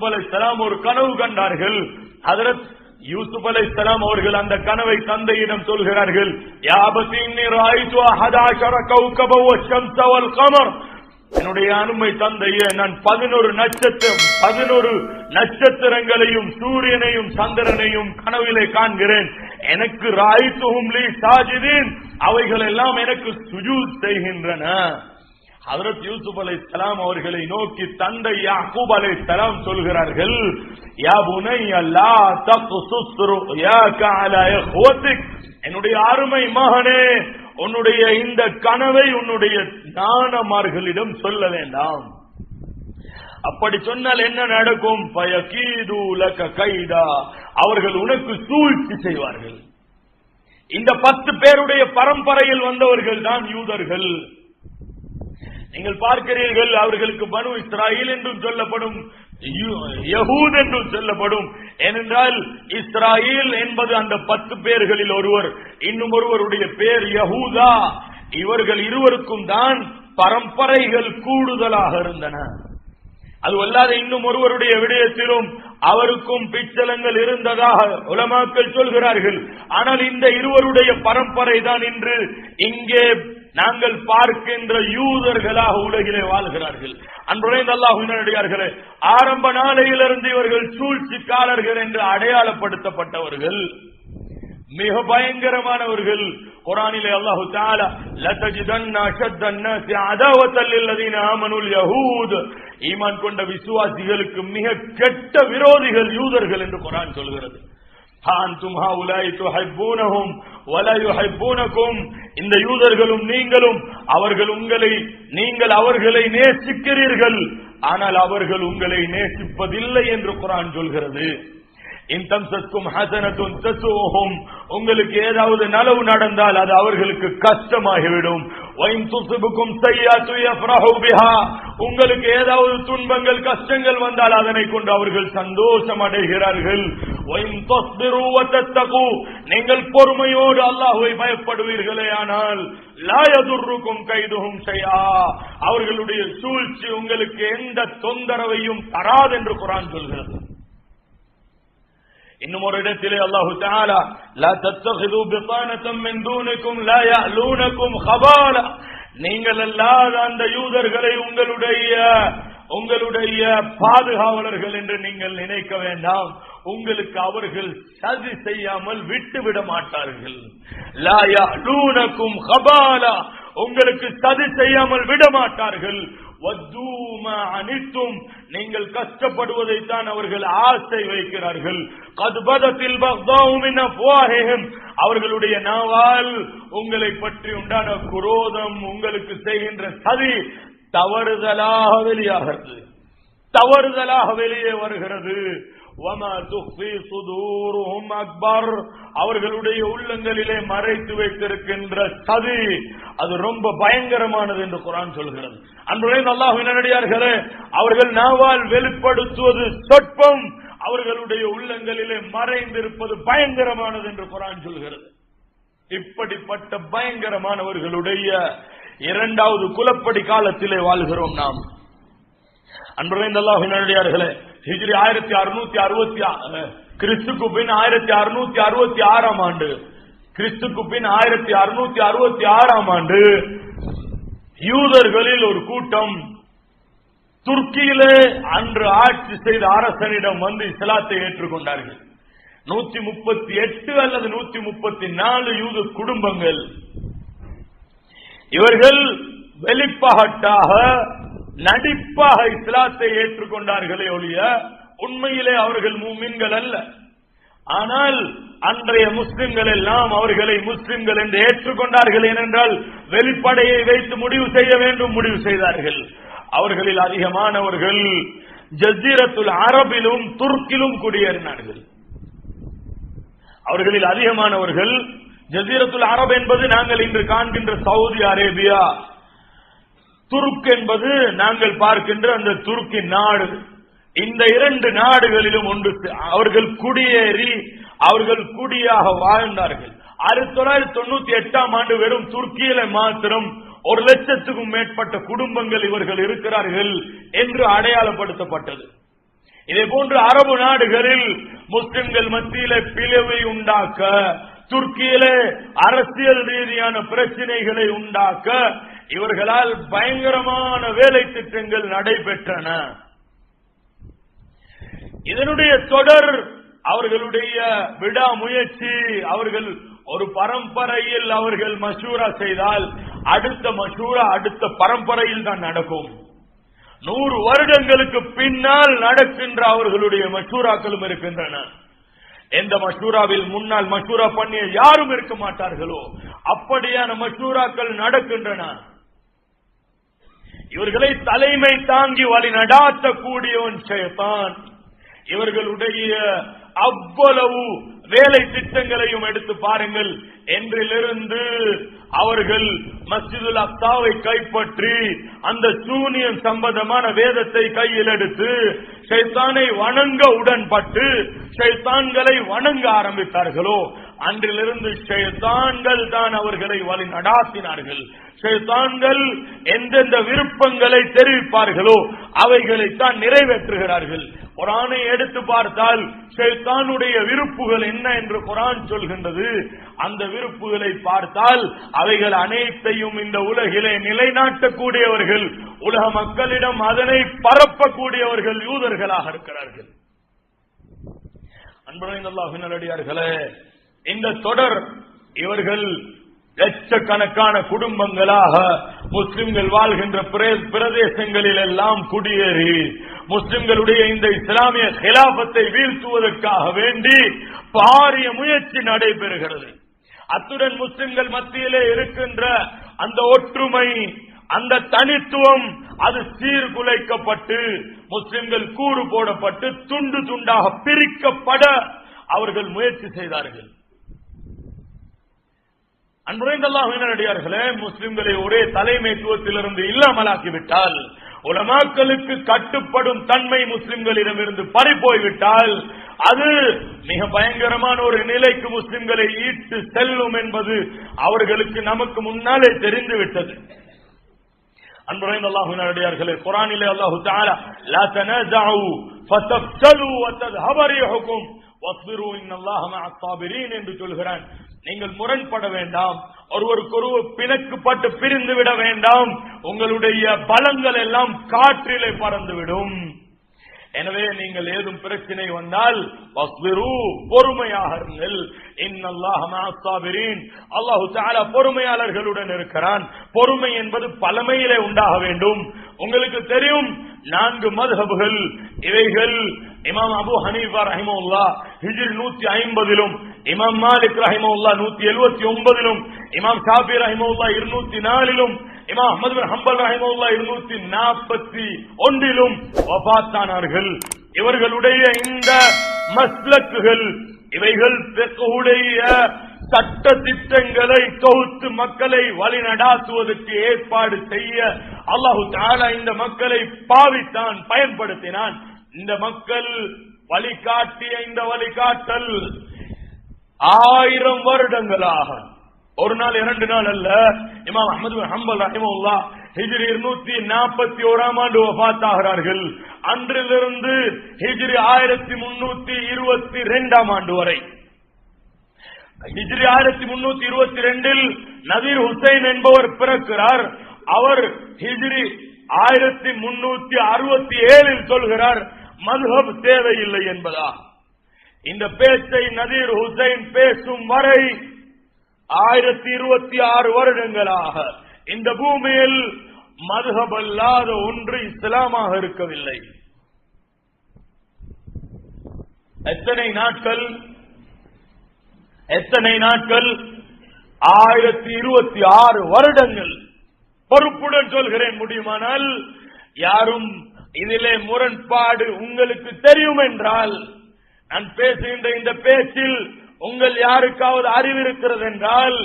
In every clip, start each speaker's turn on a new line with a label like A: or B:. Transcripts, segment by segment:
A: யூசுப் அலைஹிஸ்ஸலாம் ஒரு கனவு கண்டார்கள். ஹஜ்ரத் யூசுப் அலைஹிஸ்ஸலாம் அவர்கள் அந்த கனவை தந்தையிடம் சொல்கிறார்கள். யா அபதி இன்னி ராய்து 11 கௌகபன் வஷம்ஸ வல் கமர். என்னுடைய அருமை தந்தையே, நான் 11 நட்சத்திரங்களையும் சூரியனையும் சந்திரனையும் கனவிலே காண்கிறேன். எனக்கு ராய்துஹும் லீ சாஜிதீன், அவைகள் எல்லாம் எனக்கு சுஜூத் செய்கின்றன. ஹஜ்ரத் யூசுப் அலைஹிஸ்ஸலாம் அவர்களை நோக்கி தந்தை யாக்கூப் அலைஹிஸ்ஸலாம் சொல்கிறார்கள், யா புனைய லா தக்ஸுஸ் ருயாக அலா இஹ்வதிக். என்னுடைய அருமை மகனே, உன்னுடைய இந்த கனவை உன்னுடைய நானமார்களிடம் சொல்ல வேண்டாம். அப்படி சொன்னால் என்ன நடக்கும்? ஃபயகீது லக கைதா, அவர்கள் உனக்கு சூழ்ச்சி செய்வார்கள். இந்த 10 பேருடைய பரம்பரையில் வந்தவர்கள் தான் யூதர்கள். நீங்கள் பார்க்கிறீர்கள், அவர்களுக்கு பனு இஸ்ராயில் என்றும் சொல்லப்படும், யஹூத் என்றும் சொல்லப்படும். ஏனென்றால் இஸ்ராயில் என்பது அந்த 10 பேர்களில் ஒருவர், இன்னும் ஒருவருடைய பேர் யஹூதா. இவர்கள் இருவருக்கும் தான் பரம்பரைகள் கூடுதலாக இருந்தன. அதுவல்லாத இன்னும் ஒருவருடைய விடயத்திலும் அவருக்கும் பிச்சலங்கள் இருந்ததாக உலமாக்கள் சொல்கிறார்கள். ஆனால் இந்த இருவருடைய பரம்பரை தான் இன்று இங்கே நாங்கள் பார்க்கின்ற யூதர்களாக உலகிலே வாழ்கிறார்கள். அன்புரைந்த அல்லாஹ்வின் நல்லடியார்களே, ஆரம்ப நாளையிலிருந்து இவர்கள் சூழ்ச்சிக்காரர்கள் என்று அடையாளப்படுத்தப்பட்டவர்கள், மிக பயங்கரமானவர்கள். குர்ஆனிலே அல்லாஹ் தஆலா லதஜிதன்ன அஷத்தன்னாஸி அதாவத்தல் லில்லதீன ஆமனுல் யஹூத், ஈமான் கொண்ட விசுவாசிகளுக்கு மிக கெட்ட விரோதிகள் யூதர்கள் என்று குர்ஆன் சொல்கிறது. அன்தும் ஹாஉலாஇ துஹிப்பூனஹும் வலா யுஹிப்பூனகும், இந்த யூதர்களும் நீங்களும் நீங்கள் அவர்களை நேசிக்கிறீர்கள், ஆனால் அவர்கள் உங்களை நேசிப்பதில்லை என்று குர்ஆன் சொல்கிறது. இன் தம்சஸ்கும் ஹஸனத்துன் தஸூஹும், உங்களுக்கு ஏதாவது நலவு நடந்தால் அது அவர்களுக்கு கஷ்டமாகிவிடும். வைன் துஸிபுக்கும் ஸய்யிஅத்து யஃப்ரஹு பிஹா, உங்களுக்கு ஏதாவது துன்பங்கள் கஷ்டங்கள் வந்தால் அதனை கொண்டு அவர்கள் சந்தோஷம் அடைகிறார்கள். வைன் தஸ்பிரு வ தத்தகு, நீங்கள் பொறுமையோடு அல்லாஹ்வை பயப்படுவீர்களே ஆனால் லா யதுர்ருக்கும் கைதுஹும் ஷைஆ, அவர்களுடைய சூழ்ச்சி உங்களுக்கு எந்த தொந்தரவையும் தராது என்று குர்ஆன் சொல்கிறது. இன்னும் ஒரு இடத்திலே அல்லாஹ் தஆலா லா தத்தகிது பிதானதம் மின் தூனிக்கும் லா யஅலூனகும் கபாலா, நீங்கள் அல்லாத அந்த யூதர்களை உங்களுடைய பாதுகாவலர்கள் என்று நீங்கள் நினைக்க வேண்டாம். உங்களுக்கு அவர்கள் சதி செய்யாமல் விட்டுவிட மாட்டார்கள். லா யஅலூனகும் கபாலா, உங்களுக்கு சதி செய்யாமல் விட மாட்டார்கள். வத்தூமா அனித்தும், நீங்கள் கஷ்டப்படுவதைத்தான் அவர்கள் ஆசை வைக்கிறார்கள். கத் பதத்தில் பக்தாஉ மின் அஃப்வாஹிஹிம், அவர்களுடைய நாவால் உங்களை பற்றி உண்டான குரோதம், உங்களுக்கு செய்கின்ற சதி தவறுதலாக வெளியே வருகிறது. வமா துஃபி சுதூருஹும் அக்பர், அவர்களுடைய உள்ளங்களிலே மறைத்து வைத்திருக்கின்ற சதி அது ரொம்ப பயங்கரமானது என்று குர்ஆன் சொல்கிறது. அன்புடைய அல்லாஹ்வின் நல்லடியார்களே, அவர்கள் நாவால் வெளிப்படுத்துவது சொற்பம், அவர்களுடைய உள்ளங்களிலே மறைந்திருப்பது பயங்கரமானது என்று குர்ஆன் சொல்கிறது. இப்படிப்பட்ட பயங்கரமானவர்களுடைய இரண்டாவது குலப்படி காலத்திலே வாழ்கிறோம் நாம். அன்புடைய அல்லாஹ்வின் நல்லடியார்களே, ஹிஜ்ரி 1666, கிறிஸ்துக்கு பின் 1666 ஆண்டு, கிறிஸ்துக்கு பின் 1666 ஆண்டு யூதர்களில் ஒரு கூட்டம் துர்க்கியிலே அன்று ஆட்சி செய்த அரசனிடம் வந்து இஸ்லாத்தை ஏற்றுக்கொண்டார்கள். 138 அல்லது 134 யூத குடும்பங்கள். இவர்கள் வெளிப்பாட்டாக நடிப்பாக இஸ்லாத்தை ஏற்றுக்கொண்டார்களே ஒழிய உண்மையிலே அவர்கள் மூமின்கள் அல்ல. ஆனால் அன்றைய முஸ்லிம்கள் எல்லாம் அவர்களை முஸ்லிம்கள் என்று ஏற்றுக்கொண்டார்கள். ஏனென்றால் வெளிப்படையை வைத்து முடிவு செய்ய வேண்டும், முடிவு செய்தார்கள். அவர்களில் அதிகமானவர்கள் ஜஸீரத்துல் அரபிலும் துர்க்கிலும் குடியேறினார்கள். அவர்களில் அதிகமானவர்கள் ஜஸீரத்துல் அரப் என்பது நாங்கள் இன்று காண்கின்ற சவுதி அரேபியா, துருக் என்பது நாங்கள் பார்க்கின்ற அந்த துருக்கின் நாடு. இந்த இரண்டு நாடுகளிலும் ஒன்று அவர்கள் குடியேறி அவர்கள் குடியாக வாழ்ந்தார்கள். 1998 ஆண்டு வெறும் துர்க்கியில மாத்திரம் 1,00,000க்கும் மேற்பட்ட குடும்பங்கள் இவர்கள் இருக்கிறார்கள் என்று அடையாளப்படுத்தப்பட்டது. இதே போன்று அரபு நாடுகளில் முஸ்லிம்கள் மத்தியிலே பிளவை உண்டாக்க, துர்க்கியிலே அரசியல் ரீதியான பிரச்சனைகளை உண்டாக்க இவர்களால் பயங்கரமான வேலை திட்டங்கள் நடைபெற்றன. இதனுடைய தொடர் அவர்களுடைய விடாமுயற்சி. அவர்கள் ஒரு பரம்பரையில் அவர்கள் மஷூரா செய்தால் அடுத்த மஷூரா அடுத்த பரம்பரையில் தான் நடக்கும். 100 வருடங்களுக்கு பின்னால் நடக்கின்ற அவர்களுடைய மஷூராக்களும் இருக்கின்றன. எந்த மஷூராவில் முன்னால் மஷூரா பண்ணிய யாரும் இருக்க மாட்டார்களோ அப்படியான மஷூராக்கள் நடக்கின்றன. இவர்களை தலைமை தாங்கி வழி நடாத்தக்கூடியவன் ஷைத்தான். இவர்களுடைய அவ்வளவு வேலை திட்டங்களையும் எடுத்து பாருங்கள். என்றிலிருந்து அவர்கள் மஸ்ஜிதுல் அக்ஸாவை கைப்பற்றி அந்த சூனியம் சம்பந்தமான வேதத்தை கையில் எடுத்து ஷைத்தானை வணங்க உடன்பட்டு ஷைத்தான்களை வணங்க ஆரம்பித்தார்களோ அன்றிலிருந்து ஷைத்தான்கள் தான் அவர்களை வழி நடாத்தினார்கள். ஷைத்தான்கள் எந்தெந்த விருப்பங்களை தெரிவிப்பார்களோ அவைகளைத்தான் நிறைவேற்றுகிறார்கள். குர்ஆனை எடுத்து பார்த்தால் ஷைத்தானுடைய விருப்புகள் என்ன என்று குர்ஆன் சொல்கின்றது. அந்த விருப்புகளை பார்த்தால் அவைகள் அனைத்தையும் இந்த உலகிலே நிலைநாட்டக்கூடியவர்கள், உலக மக்களிடம் அதனை பரப்பக்கூடியவர்கள் யூதர்களாக இருக்கிறார்கள். அன்புள்ள அல்லாஹ்வின் நல்லடியார்களே, இந்த தொடர் இவர்கள் லட்சக்கணக்கான குடும்பங்களாக முஸ்லிம்கள் வாழ்கின்ற பிரதேசங்களில் எல்லாம் குடியேறி முஸ்லிம்களுடைய இந்த இஸ்லாமிய கிலாபத்தை வீழ்த்துவதற்காக வேண்டி பாரிய முயற்சி நடைபெறுகிறது. அத்துடன் முஸ்லிம்கள் மத்தியிலே இருக்கின்ற அந்த ஒற்றுமை, அந்த தனித்துவம் அது சீர்குலைக்கப்பட்டு முஸ்லிம்கள் கூறு போடப்பட்டு துண்டு துண்டாக பிரிக்கப்பட அவர்கள் முயற்சி செய்தார்கள். அன்புரைந்த அல்லாஹ்வின் நல்லடியார்களே, முஸ்லிம்களை ஒரே தலைமைத்துவத்திலிருந்து இல்லாமலாக்கிவிட்டால், உலமாக்களுக்கு கட்டுப்படும் தன்மை முஸ்லிம்களிடமிருந்து பறிபோய்விட்டால் அது மிக பயங்கரமான ஒரு நிலைக்கு முஸ்லிம்களை ஈட்டு செல்லும் என்பது அவர்களுக்கு நமக்கு முன்னாலே தெரிந்துவிட்டது. அன்புரைந்த அல்லாஹ்வின் நல்லடியார்களே, குர்ஆனிலே அல்லாஹ் தஆலா லா தனஸஉ ஃபதஃப்ஷலு வதذهب ரீஹுக்கும் வஸ்பிரு இன்னல்லாஹ மஅஸ் ஸாபிரீன் என்று சொல்கிறான். நீங்கள் முரண்பட வேண்டாம், ஒருவருக்கொருவர் பிணக்குப்பட்டு பிரிந்து விட வேண்டாம், உங்களுடைய பலங்கள் எல்லாம் காற்றிலே பறந்துவிடும். எனவே நீங்கள் ஏதும் பிரச்சனை வந்தால் வஸ்பிரு பொறுமையாக இருங்கள். இன்னல்லாஹ மஅஸ் ஸாபிரீன், அல்லாஹ் தஆலா பொறுமையாளர்களுடன் இருக்கிறான். பொறுமை என்பது பழமையிலே உண்டாக வேண்டும். உங்களுக்கு தெரியும் 4 மذஹபுகள் இவைகள். இமாம் அபூ ஹனீஃபா ரஹிமஹுல்லாஹ் ஹிஜ்ரி 150லும், இமாம் மாலிக் ரஹிமஹுல்லாஹ் 179லும், இமாம் ஷாஃபி ரஹிமஹுல்லாஹ் 204லும், இமாம் அஹ்மத் பின் ஹம்பல் ரஹிமஹுல்லாஹ் 241லும் வஃபாத்தானார்கள். இவர்களுடைய இந்த மஸ்லக்குகள் இவைகள் ஃபிக்ஹுடைய சட்ட திட்டங்களை தொகுத்து மக்களை வழிநடாத்துவதற்கு ஏற்பாடு செய்ய அல்லாஹ் தஆலா இந்த மக்களை பாவித்தான், பயன்படுத்தினான். இந்த மக்கள் வழிகாட்டிய இந்த வழிகாட்டல் 1000 வருடங்களாக, ஒரு நாள் 2 நாள் அல்ல. இமாம் அஹ்மத் பின் ஹம்பல் ரஹிமஹுல்லாஹ் ஹிஜ்ரி 241ஆம் ஆண்டு வஃபாத்தாகிறார்கள். அன்றிலிருந்து ஹிஜ்ரி 1322ஆம் ஆண்டு வரை, ஹிஜ்ரி 1322இல் நதீர் ஹுசைன் என்பவர் பிறக்கிறார். அவர் ஹிஜ்ரி 1367இல் சொல்கிறார் மذஹப் தேவையில்லை என்பதா. இந்த பேச்சை நதீர் ஹுசைன் பேசும் வரை 1026 வருடங்களாக இந்த பூமியில் மذஹப் அல்லாத ஒன்று இஸ்லாமாக இருக்கவில்லை. எத்தனை நாட்கள் 1026 வருடங்கள். பொறுப்புடன் சொல்கிறேன், முடியுமானால் யாரும் இதிலே முரண்பாடு உங்களுக்கு தெரியும் என்றால், நான் பேசுகின்ற இந்த பேச்சில் உங்கள் யாருக்காவது அறிவிருக்கிறது என்றால்,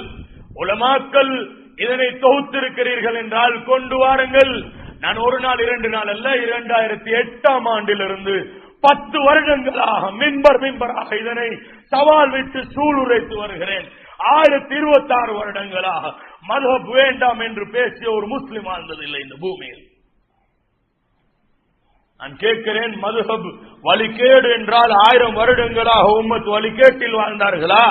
A: உலமாக்கள் இதனை தொகுத்திருக்கிறீர்கள் என்றால் கொண்டு வாருங்கள். நான் ஒரு நாள் 2 நாள் அல்ல, 2008ஆம் ஆண்டிலிருந்து 10 வருடங்களாக மிம்பராக இதனை சவால் விட்டு சூளுரைத்து வருகிறேன். 1026 வருடங்களாக மذஹப் வேண்டாம் என்று பேசிய ஒரு முஸ்லிம் வாழ்ந்ததில்லை இந்த பூமியில். நான் கேட்கிறேன், மதுஹப் வழிகேடு என்றால் 1000 வருடங்களாக உம்மத் வழிகேட்டில் வாழ்ந்தார்களா?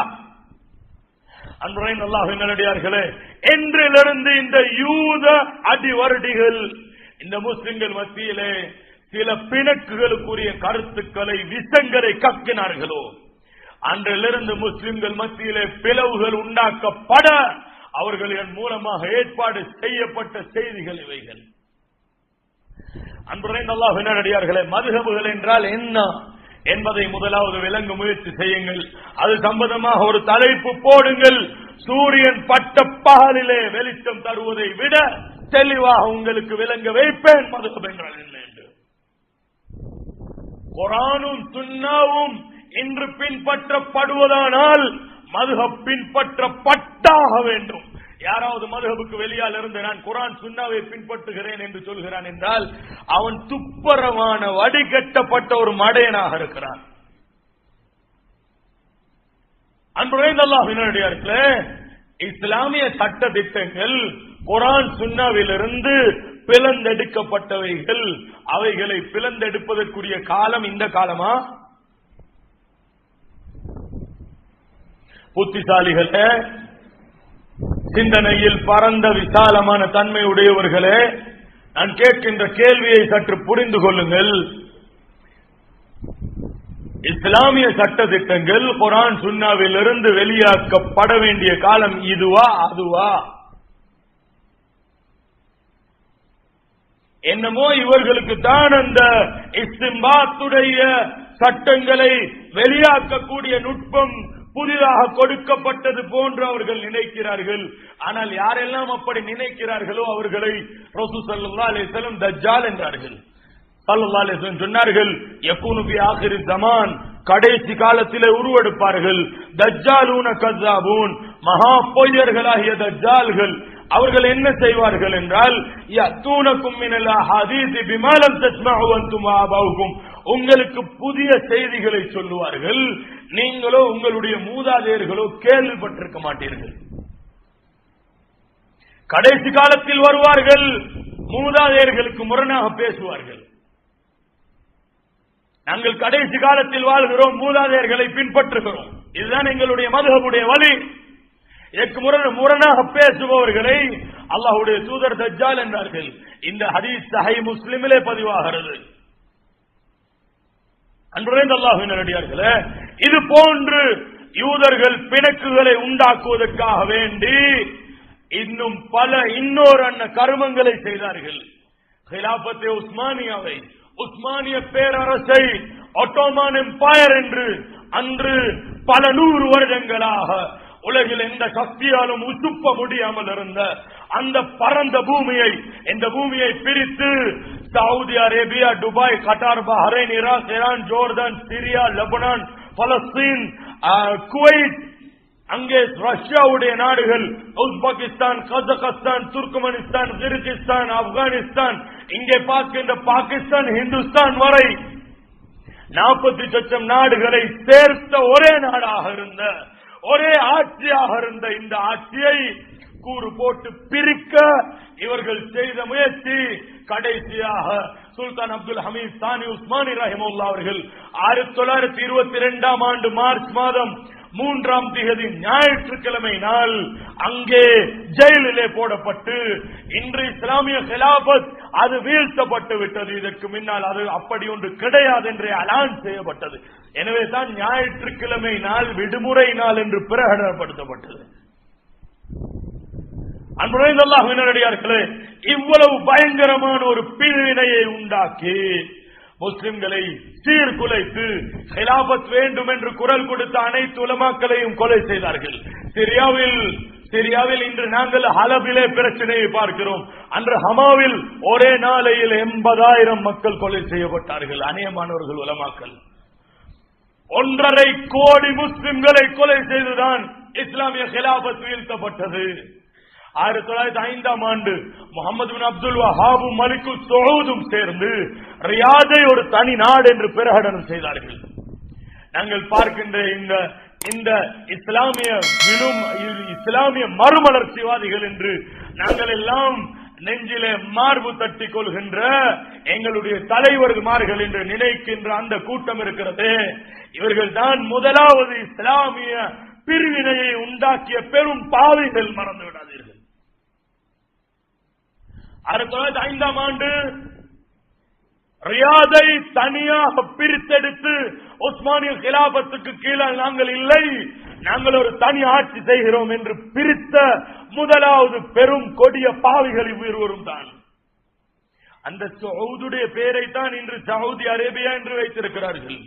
A: அன்புரையின் அல்லாஹ்வின் நல்லடியார்களே, என்றிலிருந்து இந்த யூத அடிவருடிகள் இந்த முஸ்லிம்கள் மத்தியிலே சில பிணக்குகளுக்குரிய கருத்துக்களை விஷங்களை கக்கினார்களோ, அன்றிலிருந்து முஸ்லிம்கள் மத்தியிலே பிளவுகள் உண்டாக்கப்பட அவர்களின் மூலமாக ஏற்பாடு செய்யப்பட்ட செய்திகள் இவைகள். அன்புரையின் அல்லாஹ்வின் நல்லடியார்களே, மதுஹபுகள் என்றால் என்ன என்பதை முதலாவது விளங்க முயற்சி செய்யுங்கள். அது சம்பந்தமாக ஒரு தலைப்பு போடுங்கள். சூரியன் பட்ட பகலிலே வெளிச்சம் தருவதை விட தெளிவாக உங்களுக்கு விளங்க வைப்பேன் மதுஹப் என்றால் என்ன என்று. குர்ஆனும் சுன்னாவும் இன்று பின்பற்றப்படுவதானால் மதுஹப் பின்பற்றப்பட்டாக வேண்டும். யாராவது மதுஹபுக்கு வெளியால் இருந்து நான் குர்ஆன் சுன்னாவை பின்பற்றுகிறேன் என்று சொல்கிறான் என்றால் அவன் துப்பரவான வடிகட்டப்பட்ட ஒரு மடையனாக இருக்கிறான். அன்புரையின் அல்லாஹ்வின் நல்லடியார்களே, இஸ்லாமிய சட்ட திட்டங்கள் குர்ஆன் சுன்னாவிலிருந்து பிளந்தெடுக்கப்பட்டவைகள். அவைகளை பிளந்தெடுப்பதற்குரிய காலம் இந்த காலமா? புத்திசாலிகளே, சிந்தனையில் பரந்த விசாலமான தன்மை உடையவர்களே, நான் கேட்கின்ற கேள்வியை சற்று புரிந்து கொள்ளுங்கள். இஸ்லாமிய சட்ட திட்டங்கள் குர்ஆன் சுன்னாவில் இருந்து வெளியாக்கப்பட வேண்டிய காலம் இதுவா அதுவா? என்னமோ இவர்களுக்கு தான் அந்த இஸ்திம்பாத்துடைய சட்டங்களை வெளியாக்கக்கூடிய நுட்பம் புதிதாக கொடுக்கப்பட்டது போன்று அவர்கள் நினைக்கிறார்கள். ஆனால் யாரெல்லாம் அப்படி நினைக்கிறார்களோ அவர்களை ரசூல் ஸல்லல்லாஹு அலைஹி வஸல்லம் தஜ்ஜால் என்றார்கள். ஸல்லல்லாஹு அலைஹி வஸல்லம் சொன்னார்கள், யகூனு ஃபி ஆகிரில் ஸமான், கடைசி காலத்திலே உருவெடுப்பார்கள். தஜ்ஜாலூன கஸாபூன், மகா பொய்யர்களாகிய தஜ்ஜால்கள். அவர்கள் என்ன செய்வார்கள் என்றால், யதூனகும் மினல் அஹாதீஸ் பிமா லம் தஸ்மஉ அன்தும் ஆபாவுக்கும், உங்களுக்கு புதிய செய்திகளை சொல்லுவார்கள், நீங்களோ உங்களுடைய மூதாதையர்களோ கேள்விப்பட்டிருக்க மாட்டீர்கள். கடைசி காலத்தில் வருவார்கள், மூதாதையர்களுக்கு முரணாக பேசுவார்கள். நாங்கள் கடைசி காலத்தில் வாழ்கிறோம், மூதாதையர்களை பின்பற்றுகிறோம், இதுதான் எங்களுடைய மதுஹபுடைய வழி. இதற்கு முரணாக பேசுபவர்களை அல்லாஹ்வுடைய தூதர் தஜ்ஜால் என்றார்கள். இந்த ஹதீஸ் சஹீஹ் முஸ்லிமிலே பதிவாகிறது. அன்புரைந்த அல்லாஹ்வின் நல்லடியார்களே, இது போன்று யூதர்கள் பிணக்குகளை உண்டாக்குவதற்காக வேண்டி இன்னும் பல இன்னொரு கருமங்களை செய்தார்கள். ஹிலாபத்தே உஸ்மானியாவை, உஸ்மானிய பேரரசை, ஒட்டோமான் எம்பயர் என்று அன்று பல 100 வருடங்களாக உலகில் எந்த சக்தியாலும் உசுப்ப முடியாமல் இருந்த அந்த பரந்த பூமியை, இந்த பூமியை பிரித்து Saudi Arabia, Dubai, Qatar, Bahrain, Iraq, Iran, Jordan, Syria, Lebanon, Palestine, Kuwait, அங்கே ரஷ்யாவுடைய நாடுகள், Uzbekistan, Kazakhstan, Turkmenistan, Kyrgyzstan, Afghanistan, இங்கே பார்க்கின்ற பாகிஸ்தான், இந்துஸ்தான் வரை 40 லட்சம் நாடுகளை சேர்த்த ஒரே நாடாக இருந்த, ஒரே ஆட்சியாக இருந்த இந்த ஆட்சியை கூறு போட்டு பிரிக்க இவர்கள் செய்த முயற்சி கடைசியாக சுல்தான் அப்துல் ஹமீத் தானி உஸ்மானி ரஹிமஹுல்லாஹ் அவர்கள் 1922ஆம் ஆண்டு மார்ச் மாதம் 3ஆம் தேதி ஞாயிற்றுக்கிழமை நாள் அங்கே ஜெயிலிலே போடப்பட்டு, இன்று இஸ்லாமிய கிலாபத் அது வீழ்த்தப்பட்டு விட்டது, இதற்கு முன்னால் அது அப்படி ஒன்று கிடையாது என்று அலான் செய்யப்பட்டது. எனவே தான் ஞாயிற்றுக்கிழமை நாள் விடுமுறை நாள் என்று பிரகடனப்படுத்தப்பட்டது. அன்புரைந்த அல்லாஹ்வின் நல்லடியார்களே, இவ்வளவு பயங்கரமான ஒரு பிரிவினையை உண்டாக்கி முஸ்லிம்களை சீர்குலைத்து கிலாபத் வேண்டும் என்று குரல் கொடுத்த அனைத்து உலமாக்களையும் கொலை செய்தார்கள். சிரியாவில் இன்று நாங்கள் ஹலபிலே பிரச்சனையை பார்க்கிறோம். அன்று ஹமாவில் ஒரே நாளையில் 80,000 மக்கள் கொலை செய்யப்பட்டார்கள். அநேகமானவர்கள் உலமாக்கள். 1.5 கோடி முஸ்லிம்களை கொலை செய்துதான் இஸ்லாமிய கிலாபத் வீழ்த்தப்பட்டது. 1905ஆம் ஆண்டு முகமது பின் அப்துல் வஹாபும் மலிக்கு சௌதும் சேர்ந்து ரியாதை ஒரு தனி நாடு என்று பிரகடனம் செய்தார்கள். நாங்கள் பார்க்கின்ற இந்த இஸ்லாமிய மறுமலர்ச்சிவாதிகள் என்று நாங்கள் எல்லாம் நெஞ்சிலே மார்பு தட்டி கொள்கின்ற எங்களுடைய தலைவர்மார்கள் என்று நினைக்கின்ற அந்த கூட்டம் இருக்கிறது. இவர்கள் தான் முதலாவது இஸ்லாமிய பிரிவினையை உண்டாக்கிய பெரும் பாவிகள், மறந்து விடாதீர்கள். 1905ஆம் ஆண்டு ரியாதை தனியாக பிரித்தெடுத்து உஸ்மானிய கிலாபத்துக்கு கீழே நாங்கள் இல்லை, நாங்கள் ஒரு தனி ஆட்சி செய்கிறோம் என்று பிரித்த முதலாவது பெரும் கொடிய பாவிகள் இவ்விருவரும் தான். அந்த சவுதுடைய பெயரை தான் இன்று சவுதி அரேபியா என்று வைத்திருக்கிறார்கள்.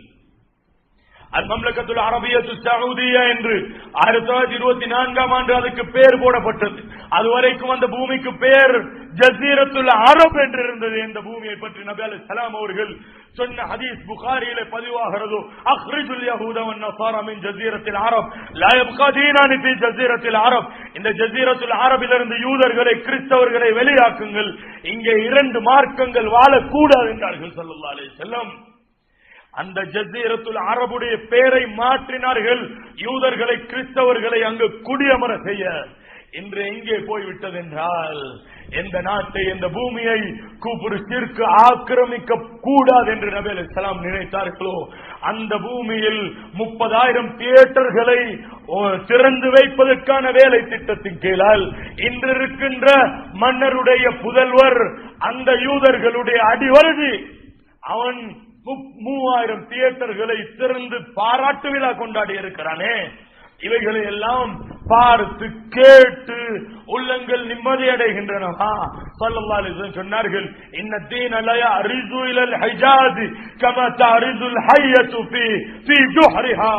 A: அல்-மம்லகத்துல் அரபியத்து சவுதியா என்று 1924ஆம் ஆண்டு அதுக்கு பெயர் போடப்பட்டது. அதுவரைக்கும் அந்த பூமிக்கு பெயர் ஜசீரத்துல் அரப் என்று இருந்தது. இந்த பூமியை பற்றி நபி அலைஹிஸ்ஸலாம் அவர்கள் சொன்ன ஹதீஸ் புகாரியிலே பதிவாகிறது. அக்ரிஜுல் யஹூத வன் நஸாரா மின் ஜஸீரத்தில் அரப் லா யப்கா தீனானி ஃபீ ஜஸீரத்தில் அரப். இந்த ஜஸீரத்துல் அரபிலிருந்து யூதர்களை கிறிஸ்தவர்களை வெளியாக்குங்கள், இங்கே இரண்டு மார்க்கங்கள் வாழக்கூடாது என்றார்கள் ஸல்லல்லாஹு அலைஹி வஸல்லம். அந்த ஜஸீரத்துல் அரபுடைய பெயரை மாற்றினார்கள், யூதர்களை கிறிஸ்தவர்களை அங்கு குடியமர செய்ய. இன்று எங்கே போய்விட்டது என்றால், எந்த நாட்டை எந்த பூமியை கூப்பிடு சிற்கு ஆக்கிரமிக்க கூடாது என்று நபி அலைஹிஸ்ஸலாம் நினைத்தார்களோ அந்த பூமியில் 30,000 தியேட்டர்களை திறந்து வைப்பதற்கான வேலை திட்டத்தின் கீழால் இன்று இருக்கின்ற மன்னருடைய புதல்வர் அந்த யூதர்களுடைய அடிவருதி அவன் 3000 தியேட்டர்களை திறந்து பாராட்டு விழா கொண்டாடி இருக்கிறானே. இவைகளை எல்லாம் பார்த்து கேட்டு உள்ளங்கள் நிம்மதி அடைகின்றனவா? ஸல்லல்லாஹு அலைஹி வஸல்லம் சொன்னார்கள், இன்ன தீன லா யரிது இலல் ஹிஜாஸ் கமா தரிதுல் ஹய்யத்து ஃபீ ஜுஹரிஹா.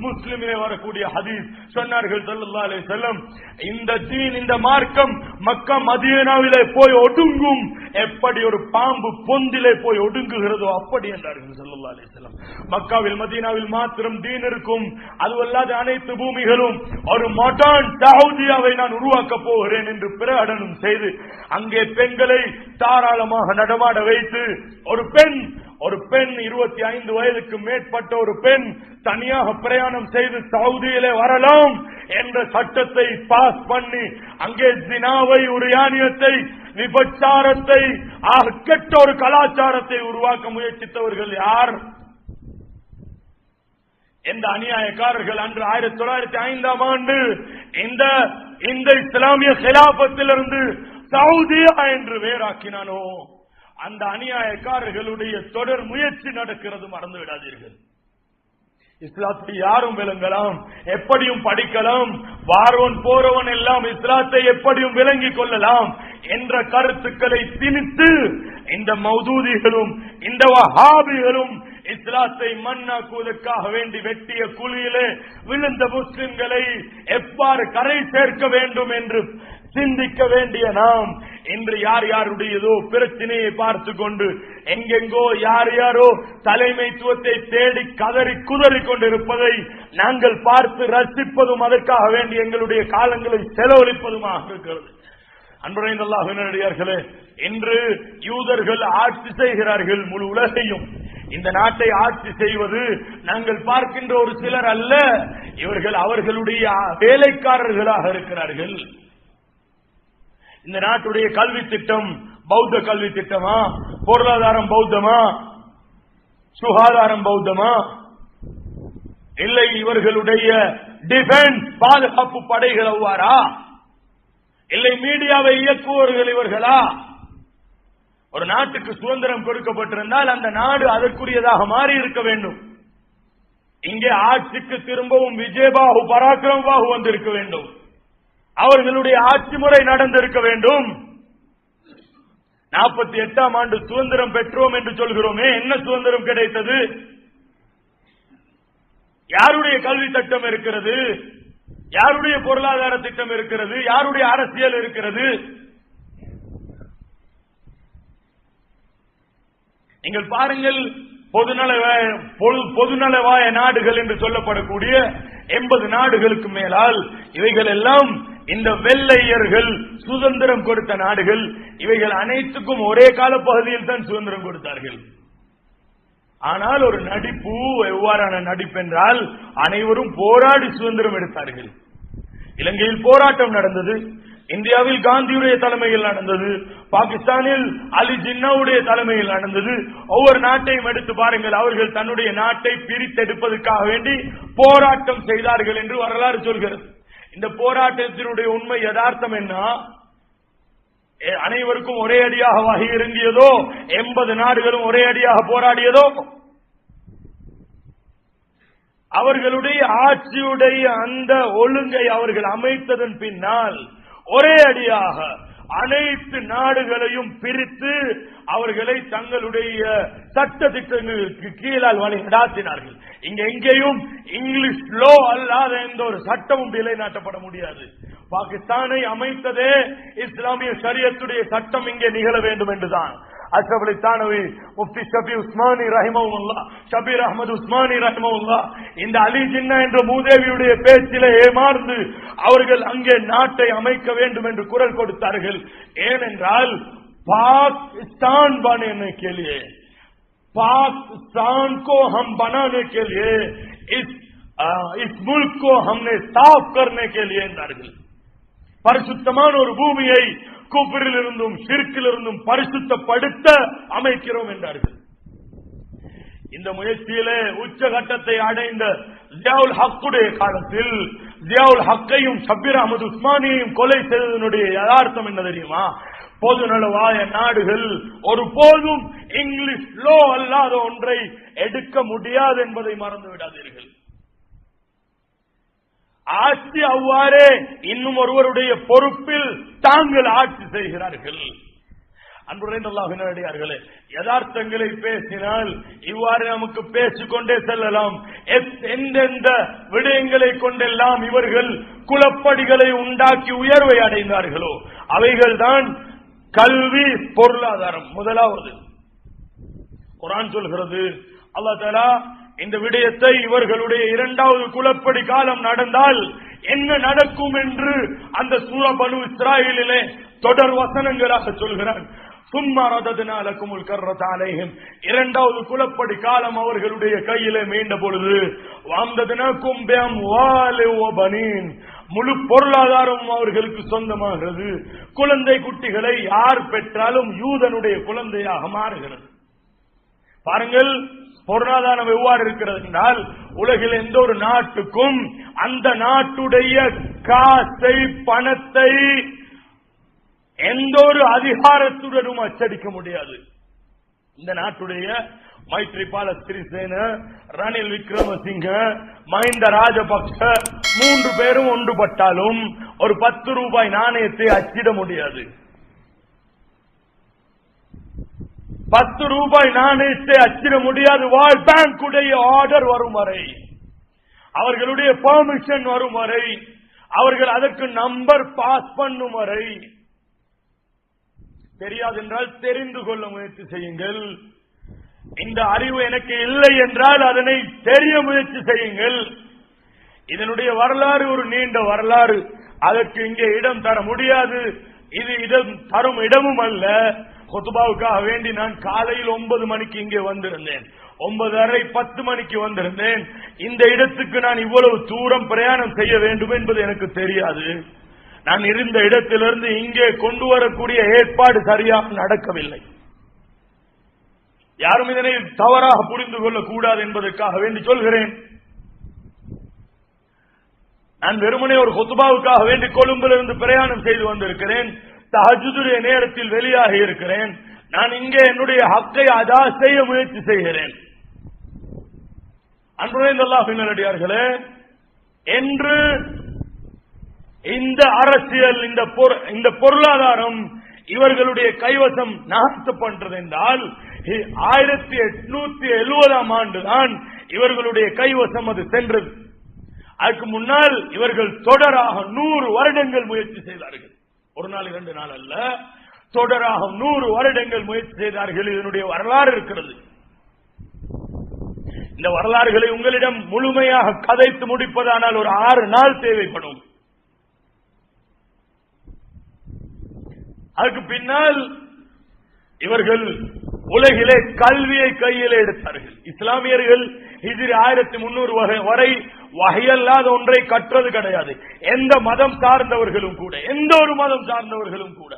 A: முஸ்லிமிலே வரக்கூடிய ஹதீஸ் சொன்னார்கள் ஸல்லல்லாஹு அலைஹி வஸல்லம், இந்த தீன் இந்த மார்க்கம் மக்கா மதீனாவிலே போய் ஒடுங்கும் எப்படி ஒரு பாம்பு பொந்திலே போய் ஒடுங்குகிறதோ அப்படி என்றார்கள் ஸல்லல்லாஹு அலைஹி வஸல்லம். மக்காவில் மதீனாவில் மாத்திரம் தீன் இருக்கும், அதுவல்லாத அனைத்து பூமிகளும் ஒரு மாடர்ன் சவுதியாவை நான் உருவாக்க போகிறேன் என்று பிரகடனம் செய்து அங்கே பெண்களை தாராளமாக நடமாட வைத்து ஒரு பெண் 25 வயதுக்கு மேற்பட்ட ஒரு பெண் தனியாக பிரயாணம் செய்து சவுதியிலே வரலாம் என்ற சட்டத்தை பாஸ் பண்ணி அங்கே ஜினாவை, உரியானியத்தை, விபச்சாரத்தை, கெட்ட ஒரு கலாச்சாரத்தை உருவாக்க முயற்சித்தவர்கள் யார்? எந்த அநியாயக்காரர்கள் அன்று 1905ஆம் ஆண்டு இந்த இஸ்லாமிய கிலாபத்திலிருந்து சவுதியா என்று வேறாக்கினானோ அந்த அநியாயக்காரர்களுடைய தொடர் முயற்சி நடக்கிறது, மறந்து விடாதீர்கள். இஸ்லாத்தை யாரும் விளங்கலாம், எப்படியும் படிக்கலாம், வாரோன் போறவன் எல்லாம் இஸ்லாத்தை எப்படியும் விளங்கிக் கொள்ளலாம் என்ற கருத்துக்களை திணித்து இந்த மௌதூதிகளும் இந்த வஹாபிகளும் இஸ்லாத்தை மண்ணாக்குவதற்காக வேண்டி வெட்டிய குழியிலே விழுந்த முஸ்லிம்களை எவ்வாறு கரை சேர்க்க வேண்டும் என்று சிந்திக்க வேண்டிய நாம் இன்று யார் யாருடையதோ பிரச்சனையை பார்த்து கொண்டு எங்கெங்கோ யார் யாரோ தலைமைத்துவத்தை தேடி கதறி குதறி கொண்டிருப்பதை நாங்கள் பார்த்து ரசிப்பதும் அதற்காக வேண்டி எங்களுடைய காலங்களை செலவழிப்பதுமாக இருக்கிறது. அன்புரைந்த அல்லாஹ்வினடியார்களே, இன்று யூதர்கள் ஆட்சி செய்கிறார்கள் முழு உலகையும். இந்த நாட்டை ஆட்சி செய்வது நாங்கள் பார்க்கின்ற ஒரு சிலர் அல்ல, இவர்கள் அவர்களுடைய வேலைக்காரர்களாக இருக்கிறார்கள். இந்த நாட்டுடைய கல்வி திட்டம் பௌத்த கல்வி திட்டமா, பொருளாதாரம் பௌத்தமா, சுகாதாரம் பௌத்தமா, இல்லை இவர்களுடைய டிஃபென்ஸ் பாதுகாப்பு படைகள் அவ்வாறா, இல்லை மீடியாவை இயக்குவர்கள் இவர்களா? ஒரு நாட்டுக்கு சுதந்திரம் கொடுக்கப்பட்டிருந்தால் அந்த நாடு அதற்குரியதாக மாறி இருக்க வேண்டும். இங்கே ஆட்சிக்கு திரும்பவும் விஜயபாகு பராக்கிரமபாகு வந்திருக்க வேண்டும், அவர்களுடைய ஆட்சி முறை நடந்திருக்க வேண்டும். 48ஆம் ஆண்டு சுதந்திரம் பெற்றோம் என்று சொல்கிறோமே, என்ன சுதந்திரம் கிடைத்தது? யாருடைய கல்வி திட்டம் இருக்கிறது? யாருடைய பொருளாதார திட்டம் இருக்கிறது? யாருடைய அரசியல் இருக்கிறது? நீங்கள் பாருங்கள், பொதுநலவாய நாடுகள் என்று சொல்லப்படக்கூடிய 80 நாடுகளுக்கு மேலால் இவைகள் எல்லாம் இந்த வெள்ளையர்கள் சுதந்திரம் கொடுத்த நாடுகள். இவைகள் அனைத்துக்கும் ஒரே காலப்பகுதியில் தான் சுதந்திரம் கொடுத்தார்கள். ஆனால் ஒரு நடிப்பு, எவ்வாறான நடிப்பென்றால் அனைவரும் போராடி சுதந்திரம் எடுத்தார்கள். இலங்கையில் போராட்டம் நடந்தது, இந்தியாவில் காந்தியுடைய தலைமையில் நடந்தது, பாகிஸ்தானில் அலி ஜின்னாவுடைய தலைமையில் நடந்தது. ஒவ்வொரு நாட்டையும் எடுத்து பாருங்கள், அவர்கள் தன்னுடைய நாட்டை பிரித்தெடுப்பதற்காக வேண்டி போராட்டம் செய்தார்கள் என்று வரலாறு சொல்கிறது. இந்த போராட்டத்தினுடைய உண்மை யதார்த்தம் என்ன? அனைவருக்கும் ஒரே அடியாக வகை இறங்கியதோ? 80 நாடுகளும் ஒரே அடியாக போராடியதோ? அவர்களுடைய ஆட்சியுடைய அந்த ஒழுங்கை அவர்கள் அமைத்ததன் பின்னால் ஒரே அடியாக அனைத்து நாடுகளையும் பிரித்து அவர்களை தங்களுடைய சட்ட திட்டங்களுக்கு கீழால் வழிநடாத்தினார்கள். இங்க எங்கேயும் இங்கிலீஷ் லோ அல்லாத எந்த ஒரு சட்டமும் நிலைநாட்டப்பட முடியாது. பாகிஸ்தானை அமைத்ததே இஸ்லாமிய ஷரியத்துடைய சட்டம் இங்கே நிகழ வேண்டும் என்றுதான். அஷ்ரப் அலி தானவி, முஃப்தி ஷபீர் உஸ்மானி ரஹிமஹுல்லாஹ், ஷபீர் அஹ்மத் உஸ்மானி ரஹிமஹுல்லாஹ் இந்த அலி ஜின்னா என்ற மூதேவியுடைய பேச்சிலே ஏமாந்து அவர்கள் அங்கே நாட்டை அமைக்க வேண்டும் என்று குரல் கொடுத்தார்கள். ஏனென்றால் पाकिस्तान बनाने के लिए, पाकिस्तान को हम बनाने के लिए, इस मुल्क को हमने साफ करने के लिए என்றார்கள். பரிசுத்தமான ஒரு பூமியை குஃப்ரிலிருந்தும் ஷிர்க்கிலிருந்தும் பரிசுத்தப்படுத்த அமைக்கிறோம் என்றார்கள். இந்த முயற்சியிலே உச்சகட்டத்தை அடைந்த ஜியாவுல் ஹக்குடைய காலத்தில் ஜியாவுல் ஹக்கையும் ஷபீர் அஹ்மத் உஸ்மானியையும் கொலை செய்ததனுடைய யதார்த்தம் என்ன தெரியுமா? பொதுநலவாய நாடுகள் ஒருபோதும் இங்கிலீஷ் லோ அல்லாத ஒன்றை எடுக்க முடியாது என்பதை மறந்து விடாதீர்கள். ஆட்சி அவ்வாறே இன்னும் ஒருவருடைய பொறுப்பில் தாங்கள் ஆட்சி செய்கிறார்கள். அன்புரைந்த அல்லாஹ்வின் அடியார்களே, யதார்த்தங்களை பேசினால் இவ்வாறு நமக்கு பேசிக்கொண்டே செல்லலாம். எந்தெந்த விடயங்களை கொண்டெல்லாம் இவர்கள் குலப்படிகளை உண்டாக்கி உயர்வை அடைந்தார்களோ அவைகள்தான் கல்வி, பொருளாதாரம். முதலாவது குர்ஆன் சொல்கிறது, அல்லாஹ் தஆலா இந்த விடயத்தை இவர்களுடைய இரண்டாவது குலப்படி காலம் நடந்தால் என்ன நடக்கும் என்று அந்த சூரா பனு இஸ்ராயீலிலே தொடர் வசனங்களாக சொல்கிறான். சும்மா ரதத்னா லகுமுல் கர்ரத அலைஹிம், இரண்டாவது குலப்படி காலம் அவர்களுடைய கையிலே மீண்ட பொழுது வம்தத்னாகும் பிஅம்வாலி வ பனீன், முழு பொருளாதாரம் அவர்களுக்கு சொந்தமாகிறது. குழந்தை குட்டிகளை யார் பெற்றாலும் யூதனுடைய குழந்தையாக மாறுகிறது. பாருங்கள், பொருளாதாரம் எவ்வாறு இருக்கிறது என்றால், உலகில் எந்த ஒரு நாட்டுக்கும் அந்த நாட்டுடைய காசை, பணத்தை எந்த ஒரு அதிகாரத்துடனும் அச்சடிக்க முடியாது. இந்த நாட்டுடைய மைத்ரிபால சிறிசேன, ரணில் விக்ரமசிங்க, மஹிந்த ராஜபக்ச 3 பேரும் ஒன்றுபட்டாலும் ஒரு 10 ரூபாய் நாணயத்தை அச்சிட முடியாது. 10 ரூபாய் நாணயத்தை அச்சிட முடியாது. வேர்ல்ட் பேங்க் உடைய ஆர்டர் வரும் வரை, அவர்களுடைய பெர்மிஷன் வரும் வரை, அவர்கள் அதற்கு நம்பர் பாஸ் பண்ணும் வரை. தெரியாது என்றால் தெரிந்து கொள்ள முயற்சி செய்யுங்கள். இந்த அறிவு எனக்கு இல்லை என்றால் அதனை தெரிய முயற்சி செய்யுங்கள். இதனுடைய வரலாறு ஒரு நீண்ட வரலாறு, அதற்கு இங்கே இடம் தர முடியாது. இது இடம் தரும் இடமும் அல்ல. குத்பாவுக்காக வேண்டி நான் காலையில் 9 மணிக்கு இங்கே வந்திருந்தேன், 9:30 10 மணிக்கு வந்திருந்தேன். இந்த இடத்துக்கு நான் இவ்வளவு தூரம் பிரயாணம் செய்ய வேண்டும் என்பது எனக்கு தெரியாது. நான் இருந்த இடத்திலிருந்து இங்கே கொண்டு வரக்கூடிய ஏற்பாடு சரியாக நடக்கவில்லை. யாரும் இதனை தவறாக புரிந்து கொள்ளக்கூடாது என்பதற்காக வேண்டி சொல்கிறேன். நான் வெறுமனே ஒரு குத்பாவுக்காக வேண்டி கொழும்பிலிருந்து பிரயாணம் செய்து வந்திருக்கிறேன். தஹஜ்ஜுடைய நேரத்தில் வெளியாகி இருக்கிறேன். நான் இங்கே என்னுடைய ஹக்கை அதா செய்ய முயற்சி செய்கிறேன். அன்புரைந்த அல்லாஹ்வின் நல்லடியார்களே, என்று இந்த அரசியல், இந்த பொருளாதாரம் இவர்களுடைய கைவசம் நாசம் பண்றது என்றால் 1870 ஆண்டு தான் இவர்களுடைய கைவசம் அது சென்றது. அதுக்கு முன்னால் இவர்கள் தொடராக 100 வருடங்கள் முயற்சி செய்தார்கள். ஒரு நாள் 2 நாள் அல்ல, தொடராக 100 வருடங்கள் முயற்சி செய்தார்கள். இதனுடைய வரலாறு இருக்கிறது. இந்த வரலாறுகளை உங்களிடம் முழுமையாக கதைத்து முடிப்பதானால் ஒரு 6 நாள் தேவைப்படும். அதுக்கு பின்னால் இவர்கள் உலகிலே கல்வியை கையிலே எடுத்தார்கள். இஸ்லாமியர்கள் ஹிஜ்ரி 1300 வரை வகையல்லாத ஒன்றை கற்றது கிடையாது. எந்த மதம் சார்ந்தவர்களும் கூட, எந்த ஒரு மதம் சார்ந்தவர்களும் கூட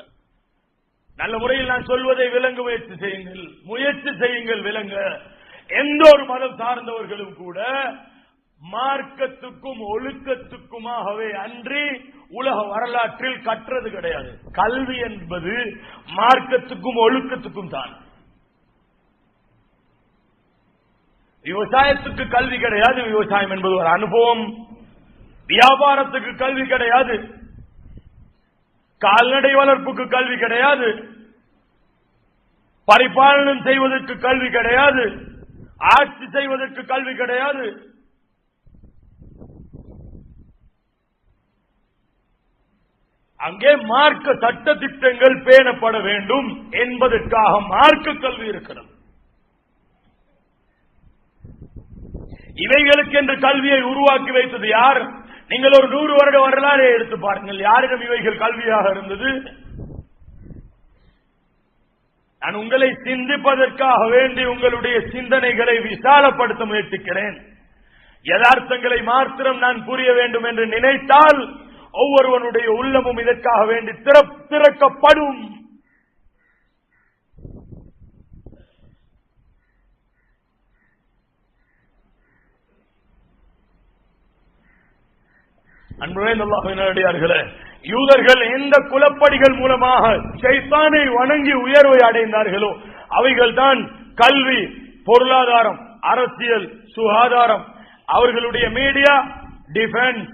A: நல்ல முறையில் நான் சொல்வதை விளங்க முயற்சி செய்யுங்கள் விளங்க. எந்த ஒரு மதம் சார்ந்தவர்களும் கூட மார்க்கத்துக்கும் ஒழுக்கத்துக்குமாகவே அன்றி உலக வரலாற்றில் கற்றது கிடையாது. கல்வி என்பது மார்க்கத்துக்கும் ஒழுக்கத்துக்கும் தான். விவசாயத்துக்கு கல்வி கிடையாது. விவசாயம் என்பது ஒரு அனுபவம். வியாபாரத்துக்கு கல்வி கிடையாது. கால்நடை வளர்ப்புக்கு கல்வி கிடையாது. பரிபாலனம் செய்வதற்கு கல்வி கிடையாது. ஆட்சி செய்வதற்கு கல்வி கிடையாது. அங்கே மார்க்க சட்ட திட்டங்கள் பேணப்பட வேண்டும் என்பதற்காக மார்க்க கல்வி இருக்கிறது. இவைகளுக்கு என்று கல்வியை உருவாக்கி வைத்தது யார்? நீங்கள் ஒரு 100 வருட வரலாறு எடுத்து பாருங்கள். யாரிடம் இவைகள் கல்வியாக இருந்தது? நான் உங்களை சிந்திப்பதற்காக வேண்டி உங்களுடைய சிந்தனைகளை விசாலப்படுத்த முயற்சிக்கிறேன். யதார்த்தங்களை மாத்திரம் நான் புரிய வேண்டும் என்று நினைத்தால் ஒவ்வொருவனுடைய உள்ளமும் இதற்காக வேண்டி திறக்கப்படும். அன்புள்ளவர்களே, யூதர்கள் எந்த குலப்படிகள் மூலமாக ஷைத்தானை வணங்கி உயர்வை அடைந்தார்களோ அவைகள் தான் கல்வி, பொருளாதாரம், அரசியல், சுகாதாரம், அவர்களுடைய மீடியா, டிஃபென்ஸ்.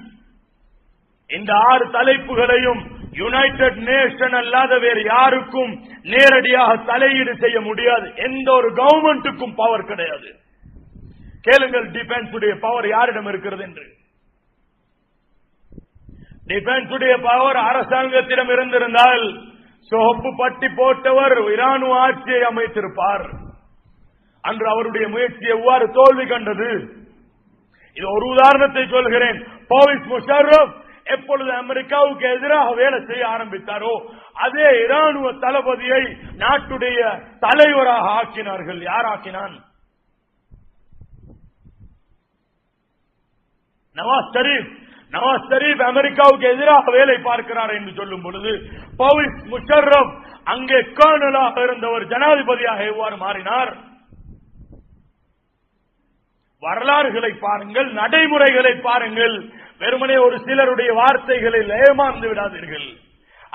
A: இந்த 6 தலைப்புகளையும் யுனைடெட் நேஷன் அல்லாத வேறு யாருக்கும் நேரடியாக தலையீடு செய்ய முடியாது. எந்த ஒரு கவர்மெண்ட்டுக்கும் பவர் கிடையாது. கேளுங்கள், டிஃபென்ஸ் உடைய பவர் யாரிடம் இருக்கிறது என்று. டிஃபென்ஸ் உடைய பவர் அரசாங்கத்திடம் இருந்திருந்தால் சோப்பு பட்டி போட்டவர் இராணுவ ஆட்சியை அமைத்திருப்பார். அன்று அவருடைய முயற்சி எவ்வாறு தோல்வி கண்டது? இது ஒரு உதாரணத்தை சொல்கிறேன். பர்வேஸ் முஷர்ரஃப் எப்பொழுது அமெரிக்காவுக்கு எதிராக வேலை செய்ய ஆரம்பித்தாரோ அதே இராணுவ தளபதியை நாட்டுடைய தலைவராக ஆக்கினார்கள். யார் ஆக்கினான்? நவாஸ் ஷரீப் அமெரிக்காவுக்கு எதிராக வேலை பார்க்கிறார் என்று சொல்லும் பொழுது பர்வேஸ் முஷர்ரஃப் அங்கே கர்னலாக இருந்தவர் ஜனாதிபதியாக எவ்வாறு மாறினார்? வரலாறுகளை பாருங்கள், நடைமுறைகளை பாருங்கள். வெறுமனே ஒரு சிலருடைய வார்த்தைகளில் ஏமாந்து விடாதீர்கள்.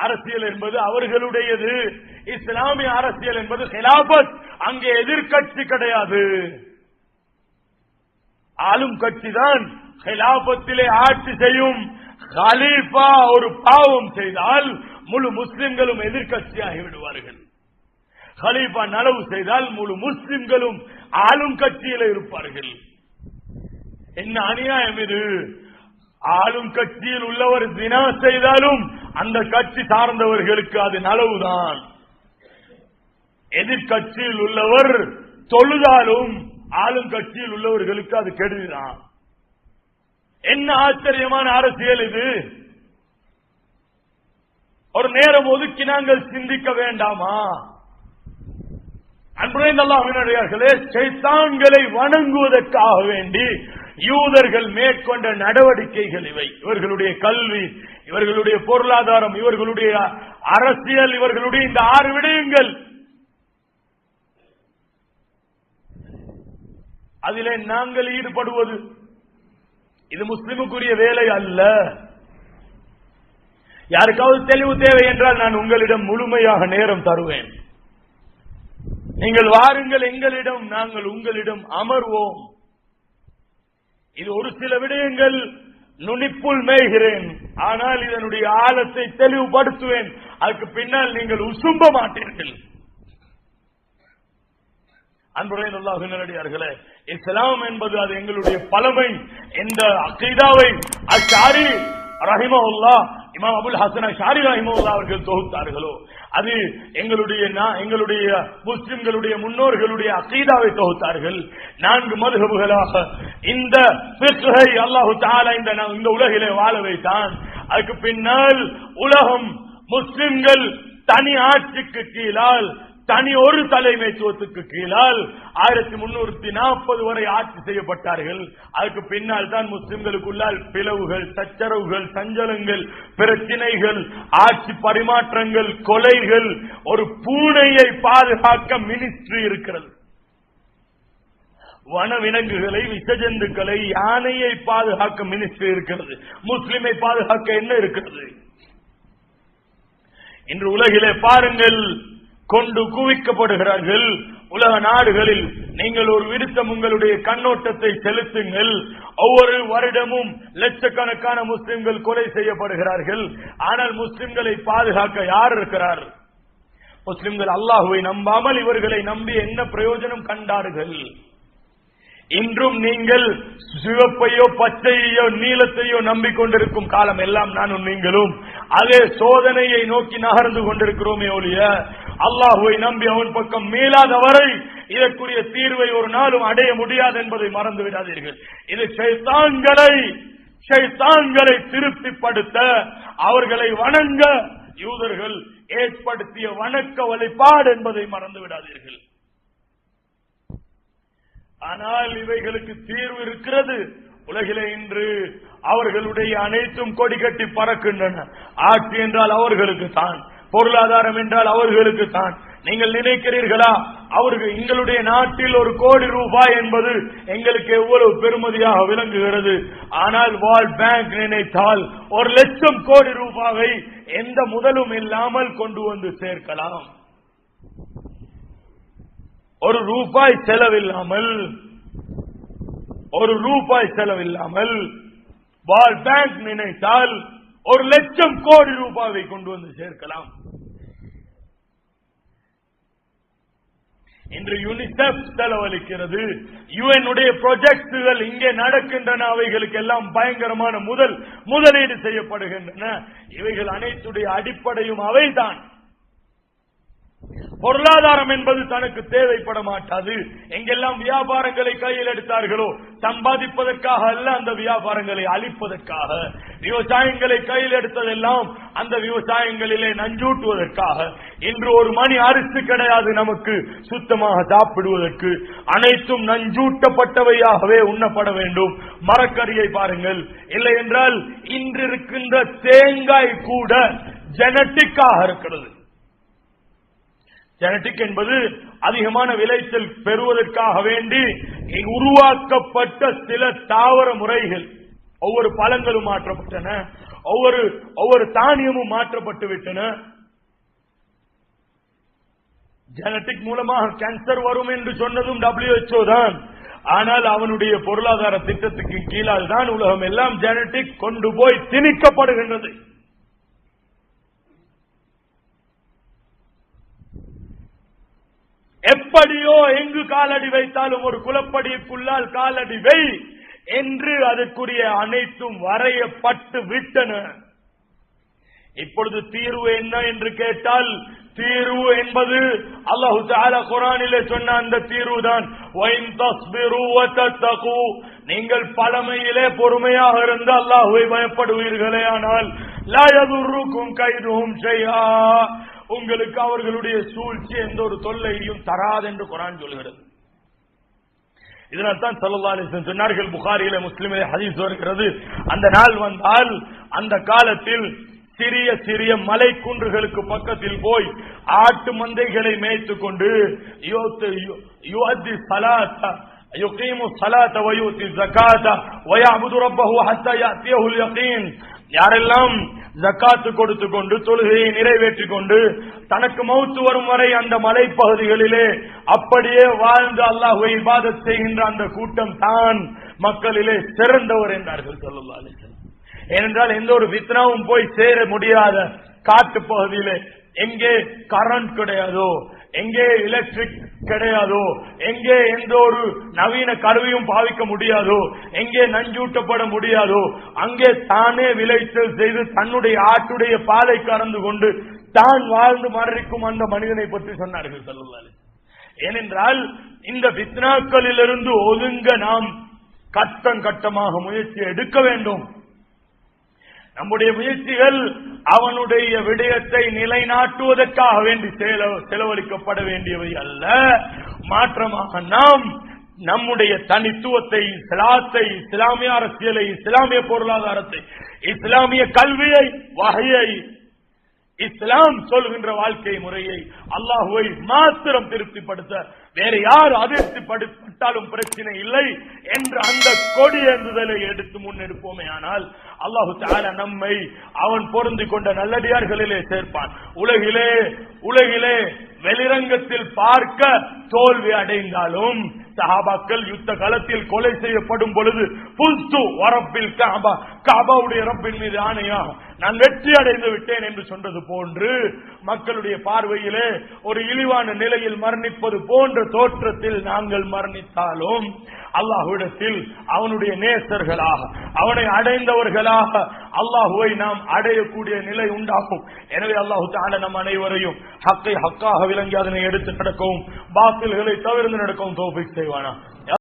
A: அரசியல் என்பது அவர்களுடையது. இஸ்லாமிய அரசியல் என்பது ஹிலாபத். அங்கே எதிர்கட்சி கிடையாது, ஆளும் கட்சி தான் ஹிலாபத்திலே ஆட்சி செய்யும். கலீஃபா ஒரு பாவம் செய்தால் முழு முஸ்லிம்களும் எதிர்கட்சியாகி விடுவார்கள். கலீஃபா நலவு செய்தால் முழு முஸ்லிம்களும் ஆளும் கட்சியில் இருப்பார்கள். என்ன அநியாயம் இது! ஆளும் கட்சியில் உள்ளவர் தினா செய்தாலும் அந்த கட்சி சார்ந்தவர்களுக்கு அது நலவுதான். எதிர்கட்சியில் உள்ளவர் தொழுதாலும் ஆளும் கட்சியில் உள்ளவர்களுக்கு அது கெடுதிதான். என்ன ஆச்சரியமான அரசியல் இது! ஒரு நேரம் ஒதுக்கி நாங்கள் சிந்திக்க வேண்டாமா? அன்புடைய அல்லாஹ்வினர்களே, ஷைத்தான்களை வணங்குவதற்காக வேண்டி யூதர்கள் மேற்கொண்ட நடவடிக்கைகள் இவை. இவர்களுடைய கல்வி, இவர்களுடைய பொருளாதாரம், இவர்களுடைய அரசியல், இவர்களுடைய இந்த 6 விடயங்கள். அதிலே நாங்கள் ஈடுபடுவது இது முஸ்லிமுக்குரிய வேலை அல்ல. யாருக்காவது தெளிவு தேவை என்றால் நான் உங்களிடம் முழுமையாக நேரம் தருவேன். நீங்கள் வாருங்கள் எங்களிடம், நாங்கள் உங்களிடம் அமர்வோம். இது ஒரு சில விடயங்கள் நுனிப்புள் மேய்கிறேன், ஆனால் இதனுடைய ஆழத்தை தெளிவுபடுத்துவேன். அதுக்கு பின்னால் நீங்கள் உசும்ப மாட்டீர்கள். அன்புடைய அல்லாஹ்வினடியார்களே, இஸ்லாம் என்பது அது எங்களுடைய பலமை. இந்த அகீதாவை அஷ்ஆரி ரஹிமஹுல்லாஹ், இமாம் அபுல் ஹசன் அஷ்ஆரி ரஹிமஹுல்லாஹ் அவர்கள் தொகுத்தார்களோ அது எங்களுடைய முஸ்லிம்களுடைய முன்னோர்களுடைய அகீதாவை தொகுத்தார்கள். 4 மதுஹபுகளாக இந்த ஃபிக்ஹை அல்லாஹ் தஆலா இந்த உலகிலே வாழ வைத்தான். அதுக்கு பின்னால் உலகம் முஸ்லிம்கள் தனி ஆட்சிக்கு கீழால் தனி ஒரு தலைமைத்துவத்துக்கு கீழால் 1340 வரை ஆட்சி செய்யப்பட்டார்கள். அதுக்கு பின்னால் தான் முஸ்லிம்களுக்குள்ளால் பிளவுகள், சச்சரவுகள், சஞ்சலங்கள், பிரச்சினைகள், ஆட்சி பரிமாற்றங்கள், கொலைகள். ஒரு பூனையை பாதுகாக்க மினிஸ்ட்ரி இருக்கிறது. வனவிலங்குகளை, விஷஜந்துக்களை, யானையை பாதுகாக்க மினிஸ்ட்ரி இருக்கிறது. முஸ்லிமை பாதுகாக்க என்ன இருக்கிறது? இன்று உலகிலே பாருங்கள், கொண்டு குவிக்கப்படுகிறார்கள். உலக நாடுகளில் நீங்கள் ஒரு விருத்தம் உங்களுடைய கண்ணோட்டத்தை செலுத்துங்கள். ஒவ்வொரு வருடமும் லட்சக்கணக்கான முஸ்லிம்கள் கொலை செய்யப்படுகிறார்கள். ஆனால் முஸ்லிம்களை பாதுகாக்க யார் இருக்கிறார்? முஸ்லிம்கள் அல்லாஹுவை நம்பாமல் இவர்களை நம்பி என்ன பிரயோஜனம் கண்டார்கள்? இன்றும் நீங்கள் சிவப்பையோ பச்சையோ நீலத்தையோ நம்பிக்கொண்டிருக்கும் காலம் எல்லாம் நானும் நீங்களும் அதே சோதனையை நோக்கி நகர்ந்து கொண்டிருக்கிறோமே ஒழிய அல்லாஹுவை நம்பி அவன் பக்கம் மீளாதவரை இதற்குரிய தீர்வை ஒரு நாளும் அடைய முடியாது என்பதை மறந்து விடாதீர்கள். இது ஷைத்தான்களை திருப்திப்படுத்த, அவர்களை வணங்க யூதர்கள் ஏற்படுத்திய வணக்க வழிபாடு என்பதை மறந்து விடாதீர்கள். ஆனால் இவைகளுக்கு தீர்வு இருக்கிறது. உலகிலே இன்று அவர்களுடைய அனைத்தும் கொடி கட்டி பறக்கின்றன. ஆட்சி என்றால் அவர்களுக்கு தான், பொருளாதாரம் என்றால் அவர்களுக்கு தான். நீங்கள் நினைக்கிறீர்களா அவர்கள் எங்களுடைய நாட்டில் 1 கோடி ரூபாய் என்பது எங்களுக்கு எவ்வளவு பெருமதியாக விளங்குகிறது? ஆனால் வேர்ல்ட் பேங்க் நினைத்தால் 1 லட்சம் கோடி ரூபாயை எந்த முதலும் இல்லாமல் கொண்டு வந்து சேர்க்கலாம். 1 ரூபாய் செலவில்லாமல் வேர்ல்ட் பேங்க் நினைத்தால் 1 லட்சம் கோடி ரூபாயை கொண்டு வந்து சேர்க்கலாம். இன்று யூனிசெஃப் செலவழிக்கிறது. யுஎன்னுடைய ப்ராஜெக்டுகள் இங்கே நடக்கின்றன. அவைகளுக்கு எல்லாம் பயங்கரமான முதலீடு செய்யப்படுகின்றன. இவைகள் அனைத்துடைய அடிப்படையும் அவைதான். பொருளாதாரம் என்பது தனக்கு தேவைப்பட மாட்டாது. எங்கெல்லாம் வியாபாரங்களை கையில் எடுத்தார்களோ சம்பாதிப்பதற்காக அல்ல, அந்த வியாபாரங்களை அழிப்பதற்காக. விவசாயங்களை கையில் எடுத்ததெல்லாம் அந்த விவசாயங்களிலே நஞ்சூட்டுவதற்காக. இன்று 1 மணி அரிசி கிடையாது நமக்கு சுத்தமாக சாப்பிடுவதற்கு. அனைத்தும் நஞ்சூட்டப்பட்டவையாகவே உண்ணப்பட வேண்டும். மரக்கறியை பாருங்கள். இல்லை என்றால் இன்று இருக்கின்ற தேங்காய் கூட ஜெனட்டிக்காக இருக்கிறது. ஜெனடிக் என்பது அதிகமான விளைச்சல் பெறுவதற்காக வேண்டி உருவாக்கப்பட்ட சில தாவர முறைகள். ஒவ்வொரு பழங்களும் மாற்றப்பட்டன, ஒவ்வொரு தானியமும் மாற்றப்பட்டு விட்டன. ஜெனடிக் மூலமாக கேன்சர் வரும் என்று சொன்னதும் WHO தான். ஆனால் அவனுடைய பொருளாதார திட்டத்துக்கு கீழால் தான் உலகம் எல்லாம் ஜெனடிக் கொண்டு போய் திணிக்கப்படுகின்றது. எப்படியோ எங்கு காலடி வைத்தாலும் ஒரு குலப்படிக்குள்ளால் காலடி வை என்று அதற்குரிய அனைத்தும் வரையப்பட்டு விட்டன. இப்பொழுது தீர்வு என்ன என்று கேட்டால், தீர்வு என்பது அல்லாஹு தஆலா குர்ஆனிலே சொன்ன அந்த தீர்வு தான். நீங்கள் பழமையிலே பொறுமையாக இருந்து அல்லாஹ்வை பயப்படுவீர்களே ஆனால் லா யதுர்ருக்கும் கைதுஹும் ஷைஆ, உங்களுக்கு அவர்களுடைய சூழ்ச்சி எந்த ஒரு தொல்லையும் தராது என்று குர்ஆன் சொல்கிறது. இதனால் தான் ஸல்லல்லாஹு அலைஹி வஸல்லம் சொன்னார்கள், புகாரியிலே முஸ்லிமிலே ஹதீஸ் வருகிறது, அந்த நாள் வந்தால் அந்த காலத்தில் சிறிய சிறிய மலை குன்றுகளுக்கு பக்கத்தில் போய் ஆட்டு மந்தைகளை மேய்த்துக் கொண்டு யுகீமு ஸலாத வ யூதி ஸகாத வ யஅபுது ரப்பஹு ஹத்தா யாத்தியஹுல் யகீன், யாரெல்லாம் ஜக்காத்து கொடுத்து கொண்டு தொழுகையை நிறைவேற்றிக் கொண்டு தனக்கு மௌத்து வரும் வரை அந்த மலைப்பகுதிகளிலே அப்படியே வாழ்ந்து அல்லாஹ்வை இபாதத் செய்கின்ற அந்த கூட்டம் தான் மக்களிலே சிறந்தவர் என்றார்கள் ஸல்லல்லாஹு அலைஹி வஸல்லம். ஏனென்றால் எந்த ஒரு ஃபித்னாவும் போய் சேர முடியாத காட்டு பகுதியிலே, எங்கே கரண்ட் கிடையாதோ, எங்கே எலக்ட்ரிக் கிடையாதோ, எங்கே எந்த ஒரு நவீன கருவியும் பாவிக்க முடியாதோ, எங்கே நஞ்சூட்டப்பட முடியாதோ, அங்கே தானே விளைச்சல் செய்து தன்னுடைய ஆட்டுடைய பாலை கறந்து கொண்டு தான் வாழ்ந்து மரணிக்கும் அந்த மனிதனை பற்றி சொன்னார்கள் ஸல்லல்லாஹு அலைஹி வஸல்லம். ஏனென்றால் இந்த ஃபித்னாக்களிலிருந்து ஒதுங்க நாம் கட்டம் கட்டமாக முயற்சி எடுக்க வேண்டும். நம்முடைய முயற்சிகள் அவனுடைய விடயத்தை நிலைநாட்டுவதற்காக வேண்டி செலவழிக்கப்பட வேண்டியவை அல்ல. மாற்றமாக நாம் நம்முடைய தனித்துவத்தை, இஸ்லாத்தை, இஸ்லாமிய அரசியலை, இஸ்லாமிய பொருளாதாரத்தை, இஸ்லாமிய கல்வியை, வகையை, இஸ்லாம் சொல்கின்ற வாழ்க்கை முறையை, அல்லாஹுவை மாத்திரம் திருப்திப்படுத்த வேற யார் அதிருப்திப்பட்டாலும் பிரச்சனை இல்லை என்ற அந்த கொடியேந்துதலை எடுத்து முன்னெடுப்போமே ஆனால் அல்லாஹு தஆலா நம்மை அவன் பொருந்திக் கொண்ட நல்லடியார்களிலே சேர்ப்பான். உலகிலே வெளிரங்கத்தில் பார்க்க தோல்வி அடைந்தாலும் சஹாபாக்கள் யுத்த களத்தில் கொலை செய்யப்படும் பொழுது புஸ்து வரப்பில் காபாவுடைய ரப்பின் மீது ஆணையாக நான் வெற்றி அடைந்து விட்டேன் என்று சொன்னது போன்று மக்களுடைய பார்வையிலே ஒரு இழிவான நிலையில் மரணிப்பது போன்ற தோற்றத்தில் நாங்கள் மரணித்தாலும் அல்லாஹ்விடத்தில் அவனுடைய நேசர்களாக, அவனை அடைந்தவர்களாக அல்லாஹுவை நாம் அடையக்கூடிய நிலை உண்டாகும். எனவே அல்லாஹு தஆலா நம் அனைவரையும் ஹக்கை ஹக்காக விளங்கி அதனை எடுத்து நடக்கவும், பாத்தில்களை தவிர்த்து நடக்கவும் தௌஃபீக் செய்வானா.